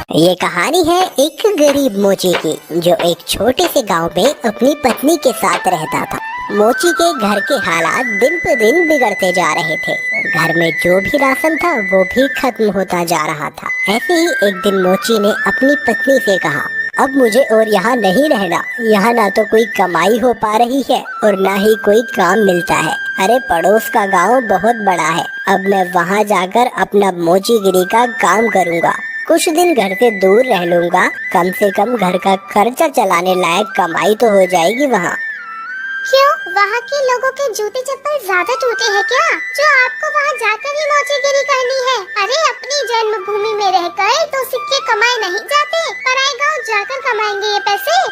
ये कहानी है एक गरीब मोची की जो एक छोटे से गांव में अपनी पत्नी के साथ रहता था। मोची के घर के हालात दिन पर दिन बिगड़ते जा रहे थे। घर में जो भी राशन था वो भी खत्म होता जा रहा था। ऐसे ही एक दिन मोची ने अपनी पत्नी से कहा, अब मुझे और यहाँ नहीं रहना। यहाँ ना तो कोई कमाई हो पा रही है और ना ही कोई काम मिलता है। अरे पड़ोस का गांव बहुत बड़ा है, अब मैं वहाँ जाकर अपना मोचीगिरी का काम करूँगा। कुछ दिन घर से दूर रह लूँगा, कम से कम घर का खर्चा चलाने लायक कमाई तो हो जाएगी वहाँ। क्यों, वहाँ के लोगों के जूते चप्पल ज्यादा टूटे हैं क्या, जो आपको वहाँ जाकर ही मोचीगिरी करनी है? अरे अपनी जन्मभूमि में रहकर तो सिक्के कमाए नहीं जाते, पराए गाँव जाकर कमाएंगे ये पैसे।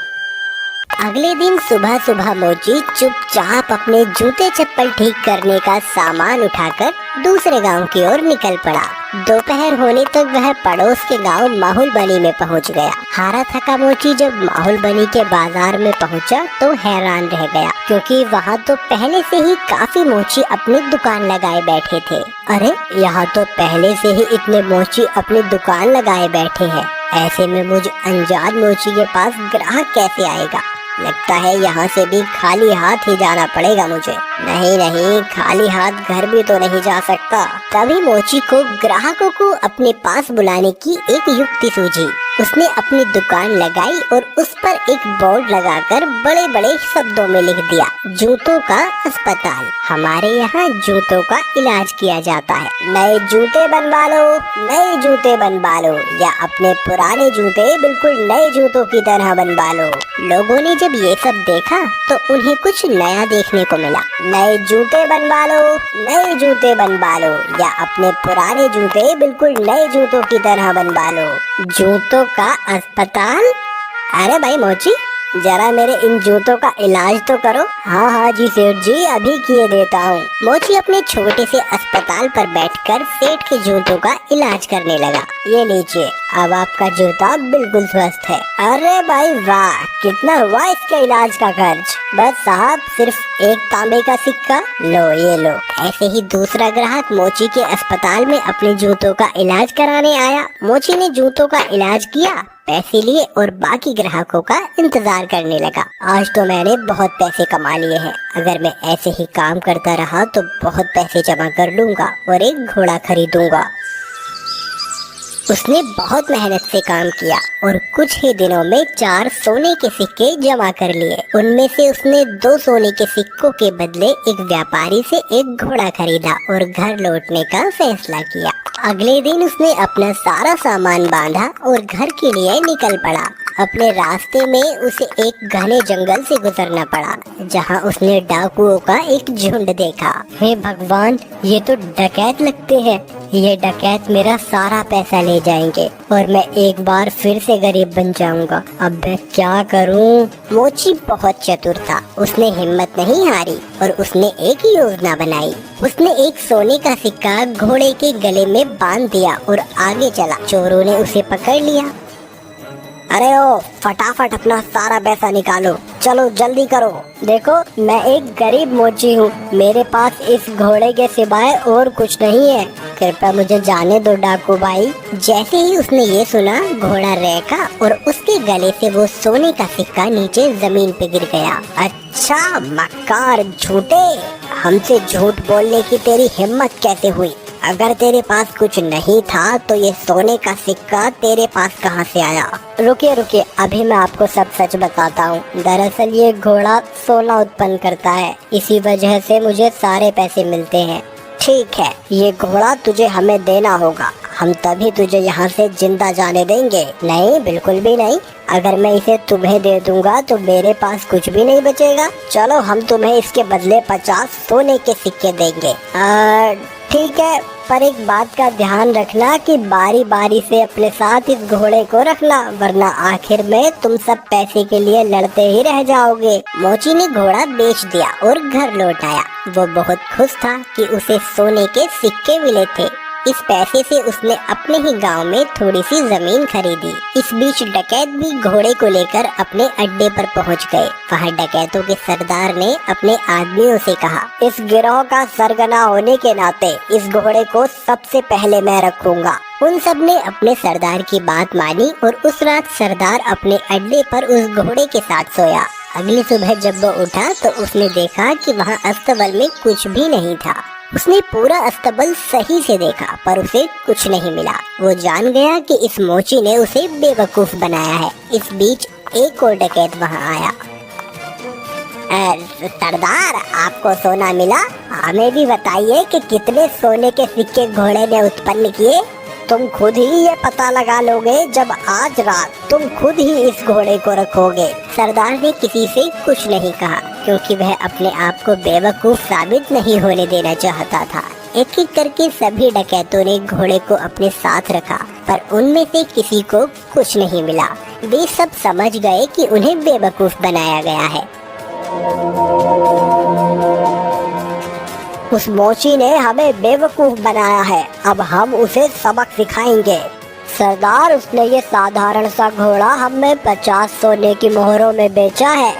अगले दिन सुबह सुबह मोची चुपचाप अपने जूते चप्पल ठीक करने का सामान उठाकर दूसरे गांव की ओर निकल पड़ा। दोपहर होने तक वह पड़ोस के गांव माहुलबनी में पहुंच गया। हारा थका मोची जब माहुलबनी के बाजार में पहुंचा तो हैरान रह गया, क्योंकि वहां तो पहले से ही काफी मोची अपनी दुकान लगाए बैठे थे। अरे यहाँ तो पहले से ही इतने मोची अपनी दुकान लगाए बैठे हैं। ऐसे में मुझ अनजान मोची के पास ग्राहक कैसे आएगा? लगता है यहाँ से भी खाली हाथ ही जाना पड़ेगा मुझे। नहीं नहीं, खाली हाथ घर भी तो नहीं जा सकता। तभी मोची को ग्राहकों को अपने पास बुलाने की एक युक्ति सूझी। उसने अपनी दुकान लगाई और उस पर एक बोर्ड लगाकर बड़े बड़े शब्दों में लिख दिया, जूतों का अस्पताल। हमारे यहाँ जूतों का इलाज किया जाता है। नए जूते बनवा लो, नए जूते बनवा लो, या अपने पुराने जूते बिल्कुल नए जूतों की तरह बनवा लो। लोगों ने जब ये सब देखा तो उन्हें कुछ नया देखने को मिला। नए जूते बनवा लो, नए जूते बनवा लो, या अपने पुराने जूते बिल्कुल नए जूतों की तरह बनवा लो। जूतों का अस्पताल? अरे भाई मोची, जरा मेरे इन जूतों का इलाज तो करो। हाँ हाँ जी सेठ जी, अभी किए देता हूँ। मोची अपने छोटे से अस्पताल पर बैठकर सेठ के जूतों का इलाज करने लगा। ये लीजिए, अब आपका जूता बिल्कुल स्वस्थ है। अरे भाई वाह, कितना हुआ इसके इलाज का खर्च? बस साहब, सिर्फ एक तांबे का सिक्का। लो ये लो। ऐसे ही दूसरा ग्राहक मोची के अस्पताल में अपने जूतों का इलाज कराने आया। मोची ने जूतों का इलाज किया, पैसे लिए और बाकी ग्राहकों का इंतजार करने लगा। आज तो मैंने बहुत पैसे कमा लिए हैं। अगर मैं ऐसे ही काम करता रहा तो बहुत पैसे जमा कर लूंगा और एक घोड़ा खरीदूंगा। उसने बहुत मेहनत से काम किया और कुछ ही दिनों में 4 सोने के सिक्के जमा कर लिए। उनमें से उसने 2 सोने के सिक्कों के बदले एक व्यापारी से एक घोड़ा खरीदा और घर लौटने का फैसला किया। अगले दिन उसने अपना सारा सामान बांधा और घर के लिए निकल पड़ा। अपने रास्ते में उसे एक घने जंगल से गुजरना पड़ा, जहां उसने डाकुओं का एक झुंड देखा। हे भगवान, ये तो डकैत लगते हैं। ये डकैत मेरा सारा पैसा ले जाएंगे और मैं एक बार फिर से गरीब बन जाऊंगा। अब मैं क्या करूं? मोची बहुत चतुर था। उसने हिम्मत नहीं हारी और उसने एक योजना बनाई। उसने एक सोने का सिक्का घोड़े के गले में बांध दिया और आगे चला। चोरों ने उसे पकड़ लिया। अरे ओ, फटाफट अपना सारा पैसा निकालो, चलो जल्दी करो। देखो, मैं एक गरीब मोची हूँ, मेरे पास इस घोड़े के सिवाय और कुछ नहीं है। कृपया मुझे जाने दो डाकू भाई। जैसे ही उसने ये सुना, घोड़ा रहका और उसके गले से वो सोने का सिक्का नीचे जमीन पे गिर गया। अच्छा मक्कार झूठे, हमसे झूठ बोलने की तेरी हिम्मत कैसे हुई? अगर तेरे पास कुछ नहीं था तो ये सोने का सिक्का तेरे पास कहाँ से आया? रुकिए रुकिए, अभी मैं आपको सब सच बताता हूँ। दरअसल ये घोड़ा सोना उत्पन्न करता है, इसी वजह से मुझे सारे पैसे मिलते हैं। ठीक है, ये घोड़ा तुझे हमें देना होगा, हम तभी तुझे यहाँ से जिंदा जाने देंगे। नहीं, बिल्कुल भी नहीं। अगर मैं इसे तुम्हें दे दूंगा तो मेरे पास कुछ भी नहीं बचेगा। चलो, हम तुम्हें इसके बदले 50 सोने के सिक्के देंगे। ठीक है, पर एक बात का ध्यान रखना कि बारी बारी से अपने साथ इस घोड़े को रखना, वरना आखिर में तुम सब पैसे के लिए लड़ते ही रह जाओगे। मोची ने घोड़ा बेच दिया और घर लौट आया। वो बहुत खुश था कि उसे सोने के सिक्के मिले थे। इस पैसे से उसने अपने ही गांव में थोड़ी सी जमीन खरीदी। इस बीच डकैत भी घोड़े को लेकर अपने अड्डे पर पहुंच गए। वहां डकैतों के सरदार ने अपने आदमियों से कहा, इस गिरोह का सरगना होने के नाते इस घोड़े को सबसे पहले मैं रखूंगा। उन सब ने अपने सरदार की बात मानी और उस रात सरदार अपने अड्डे पर उस घोड़े के साथ सोया। अगली सुबह जब वो उठा तो उसने देखा कि वहाँ अस्तबल में कुछ भी नहीं था। उसने पूरा अस्तबल सही से देखा पर उसे कुछ नहीं मिला। वो जान गया कि इस मोची ने उसे बेवकूफ बनाया है। इस बीच एक और डकैत वहाँ आया। सरदार, आपको सोना मिला? हमें भी बताइए कि कितने सोने के सिक्के घोड़े ने उत्पन्न किए। तुम खुद ही ये पता लगा लोगे जब आज रात तुम खुद ही इस घोड़े को रखोगे। सरदार ने किसी से कुछ नहीं कहा क्योंकि वह अपने आप को बेवकूफ साबित नहीं होने देना चाहता था। एक एक करके सभी डकैतों ने घोड़े को अपने साथ रखा पर उनमें से किसी को कुछ नहीं मिला। वे सब समझ गए कि उन्हें बेवकूफ बनाया गया है। उस मोची ने हमें बेवकूफ बनाया है, अब हम उसे सबक सिखाएंगे। सरदार, उसने ये साधारण सा घोड़ा हमें 50 सोने की मोहरों में बेचा है।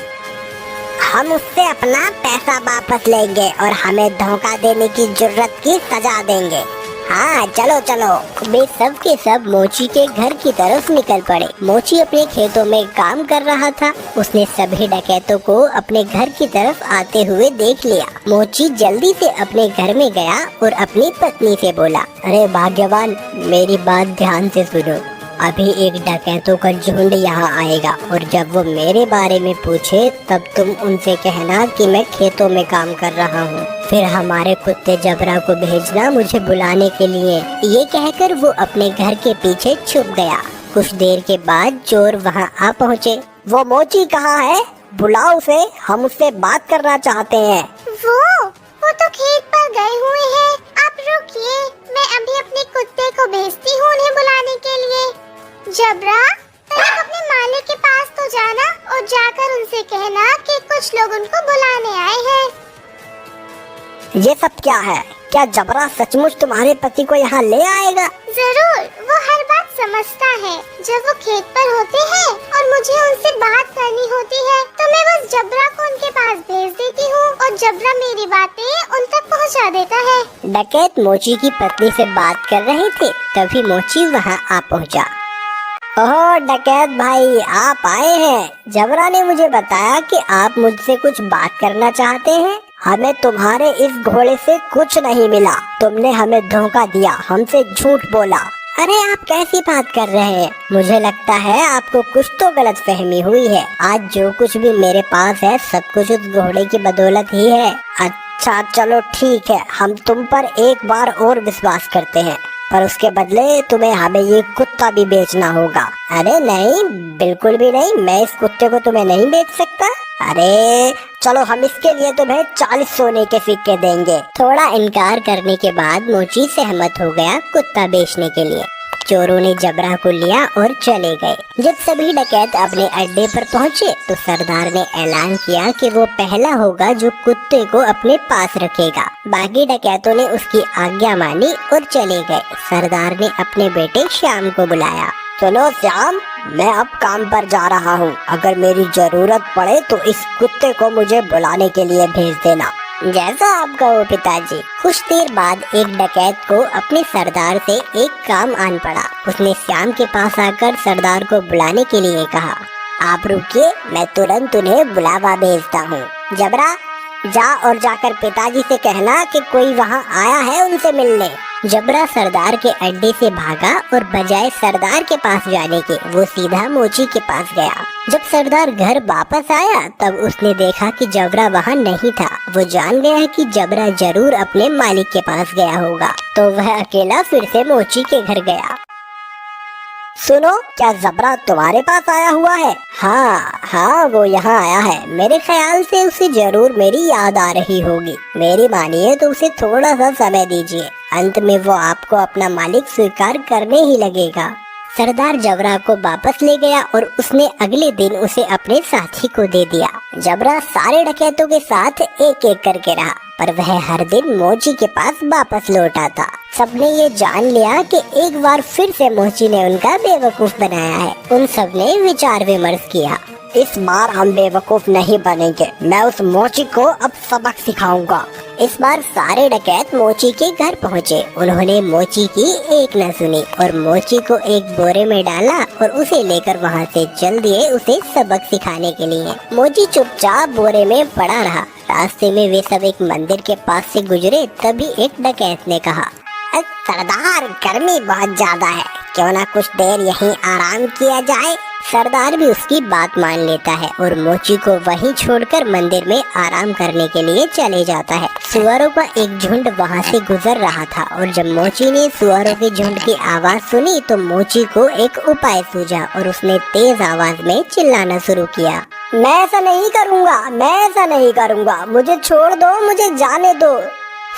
हम उससे अपना पैसा वापस लेंगे और हमें धोखा देने की जुर्रत की सजा देंगे। हाँ, चलो चलो। वे सब के सब मोची के घर की तरफ निकल पड़े। मोची अपने खेतों में काम कर रहा था। उसने सभी डकैतों को अपने घर की तरफ आते हुए देख लिया। मोची जल्दी से अपने घर में गया और अपनी पत्नी से बोला, अरे भाग्यवान, मेरी बात ध्यान से सुनो। अभी एक डकैतों का झुंड यहाँ आएगा और जब वो मेरे बारे में पूछे तब तुम उनसे कहना कि मैं खेतों में काम कर रहा हूँ। फिर हमारे कुत्ते जबरा को भेजना मुझे बुलाने के लिए। ये कहकर वो अपने घर के पीछे छुप गया। कुछ देर के बाद चोर वहाँ आ पहुँचे। वो मोची कहाँ है? बुलाओ उसे, हम उससे बात करना चाहते हैं। वो तो खेत पर गए हुए हैं। आप रुकिए, मैं अभी अपने कुत्ते को भेजती हूँ उन्हें बुलाने के लिए। जबरा, तुम अपने मालिक के पास तो जाना और जाकर उनसे कहना कि कुछ लोग उनको बुलाने आए हैं। ये सब क्या है? क्या जबरा सचमुच तुम्हारे पति को यहाँ ले आएगा? जरूर, वो हर बात समझता है। जब वो खेत पर होते हैं और मुझे उनसे बात करनी होती है तो मैं बस जबरा को उनके पास भेज देती हूँ और जबरा मेरी बातें उन तक पहुँचा देता है। डकैत मोची की पत्नी से बात कर रहे थे तभी मोची वहाँ आ पहुँचा। ओह डकैत भाई, आप आए हैं। जबरा ने मुझे बताया कि आप मुझसे कुछ बात करना चाहते हैं। हमें तुम्हारे इस घोड़े से कुछ नहीं मिला। तुमने हमें धोखा दिया, हमसे झूठ बोला। अरे आप कैसी बात कर रहे हैं? मुझे लगता है आपको कुछ तो गलतफहमी हुई है। आज जो कुछ भी मेरे पास है सब कुछ उस घोड़े की बदौलत ही है। अच्छा चलो ठीक है, हम तुम पर एक बार और विश्वास करते हैं पर उसके बदले तुम्हें हमें ये कुत्ता भी बेचना होगा। अरे नहीं, बिल्कुल भी नहीं, मैं इस कुत्ते को तुम्हें नहीं बेच सकता। अरे चलो, हम इसके लिए तुम्हें 40 सोने के सिक्के देंगे। थोड़ा इनकार करने के बाद मोची सहमत हो गया कुत्ता बेचने के लिए। चोरों ने जबरा को लिया और चले गए। जब सभी डकैत अपने अड्डे पर पहुँचे तो सरदार ने ऐलान किया कि वो पहला होगा जो कुत्ते को अपने पास रखेगा। बाकी डकैतों ने उसकी आज्ञा मानी और चले गए। सरदार ने अपने बेटे श्याम को बुलाया। सुनो श्याम, मैं अब काम पर जा रहा हूँ। अगर मेरी जरूरत पड़े तो इस कुत्ते को मुझे बुलाने के लिए भेज देना। जैसा आप कहो पिताजी। कुछ देर बाद एक डकैत को अपने सरदार से एक काम आन पड़ा। उसने श्याम के पास आकर सरदार को बुलाने के लिए कहा, आप रुकिए, मैं तुरंत उन्हें बुलावा भेजता हूँ। जबरा, जा और जाकर पिताजी से कहना कि कोई वहाँ आया है उनसे मिलने। जबरा सरदार के अड्डे से भागा और बजाय सरदार के पास जाने के वो सीधा मोची के पास गया। जब सरदार घर वापस आया तब उसने देखा कि जबरा वहाँ नहीं था। वो जान गया कि जबरा जरूर अपने मालिक के पास गया होगा, तो वह अकेला फिर से मोची के घर गया। सुनो, क्या जबरा तुम्हारे पास आया हुआ है? हाँ, वो यहाँ आया है। मेरे ख्याल से उसे जरूर मेरी याद आ रही होगी। मेरी मानिए तो उसे थोड़ा सा समय दीजिए, अंत में वो आपको अपना मालिक स्वीकार करने ही लगेगा। सरदार जबरा को वापस ले गया और उसने अगले दिन उसे अपने साथी को दे दिया। जबरा सारे डकैतों के साथ एक एक करके रहा पर वह हर दिन मोची के पास वापस लौट आता। सबने ये जान लिया कि एक बार फिर से मोची ने उनका बेवकूफ बनाया है। उन सब ने विचार विमर्श किया, इस बार हम बेवकूफ नहीं बनेंगे। मैं उस मोची को अब सबक सिखाऊंगा। इस बार सारे डकैत मोची के घर पहुँचे। उन्होंने मोची की एक न सुनी और मोची को एक बोरे में डाला और उसे लेकर वहाँ से चल दिए उसे सबक सिखाने के लिए। मोची चुपचाप बोरे में पड़ा रहा। रास्ते में वे सब एक मंदिर के पास से गुजरे, तभी एक डकैत ने कहा, सरदार गर्मी बहुत ज्यादा है, क्यों ना कुछ देर यहीं आराम किया जाए। सरदार भी उसकी बात मान लेता है और मोची को वहीं छोड़कर मंदिर में आराम करने के लिए चले जाता है। सुअरों का एक झुंड वहां से गुजर रहा था और जब मोची ने सुअरों के झुंड की आवाज सुनी तो मोची को एक उपाय सूझा और उसने तेज आवाज में चिल्लाना शुरू किया, मैं ऐसा नहीं करूँगा, मैं ऐसा नहीं करूँगा, मुझे छोड़ दो, मुझे जाने दो।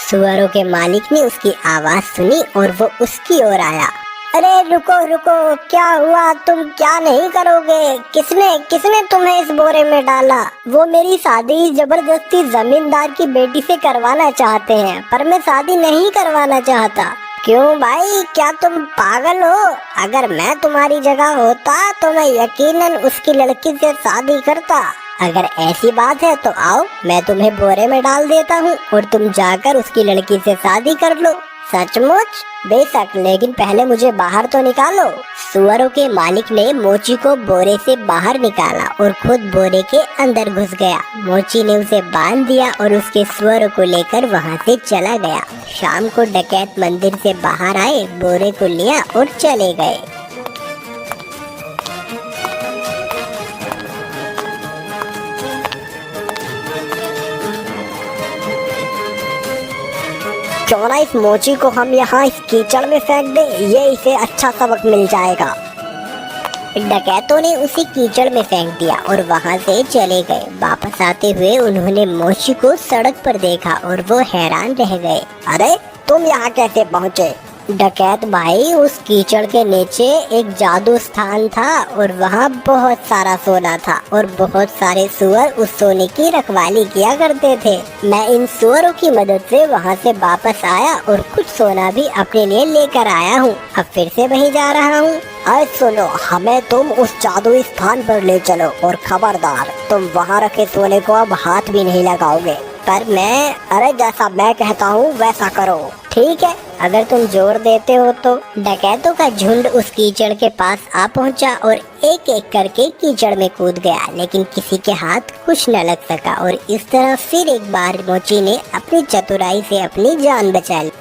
सुअरों के मालिक ने उसकी आवाज सुनी और वो उसकी ओर आया। अरे रुको रुको, क्या हुआ, तुम क्या नहीं करोगे? किसने तुम्हें इस बोरे में डाला? वो मेरी शादी जबरदस्ती जमींदार की बेटी से करवाना चाहते हैं, पर मैं शादी नहीं करवाना चाहता। क्यों भाई, क्या तुम पागल हो? अगर मैं तुम्हारी जगह होता तो मैं यकीनन उसकी लड़की से शादी करता। अगर ऐसी बात है तो आओ, मैं तुम्हें बोरे में डाल देता हूँ और तुम जाकर उसकी लड़की से शादी कर लो। सचमुच? बेशक, लेकिन पहले मुझे बाहर तो निकालो। सुअरों के मालिक ने मोची को बोरे से बाहर निकाला और खुद बोरे के अंदर घुस गया। मोची ने उसे बांध दिया और उसके सुअरों को लेकर वहाँ से चला गया। शाम को डकैत मंदिर से बाहर आए, बोरे को लिया और चले गए। क्यों ना इस मोची को हम यहाँ इस कीचड़ में फेंक दें, ये इसे अच्छा सबक मिल जाएगा। डकैतों ने उसे कीचड़ में फेंक दिया और वहाँ से चले गए। वापस आते हुए उन्होंने मोची को सड़क पर देखा और वो हैरान रह गए। अरे तुम यहाँ कैसे पहुँचे? डकैत भाई, उस कीचड़ के नीचे एक जादू स्थान था और वहाँ बहुत सारा सोना था और बहुत सारे सुअर उस सोने की रखवाली किया करते थे। मैं इन सुअरों की मदद से वहाँ से वापस आया और कुछ सोना भी अपने लिए लेकर आया हूँ। अब फिर से वहीं जा रहा हूँ। अरे सुनो, हमें तुम उस जादुई स्थान पर ले चलो और खबरदार, तुम वहाँ रखे सोने को अब हाथ भी नहीं लगाओगे। पर अरे जैसा मैं कहता हूँ वैसा करो। ठीक है, अगर तुम जोर देते हो तो। डकैतों का झुंड उस कीचड़ के पास आ पहुंचा और एक एक करके कीचड़ में कूद गया, लेकिन किसी के हाथ कुछ न लग सका और इस तरह फिर एक बार मोची ने अपनी चतुराई से अपनी जान बचा ली।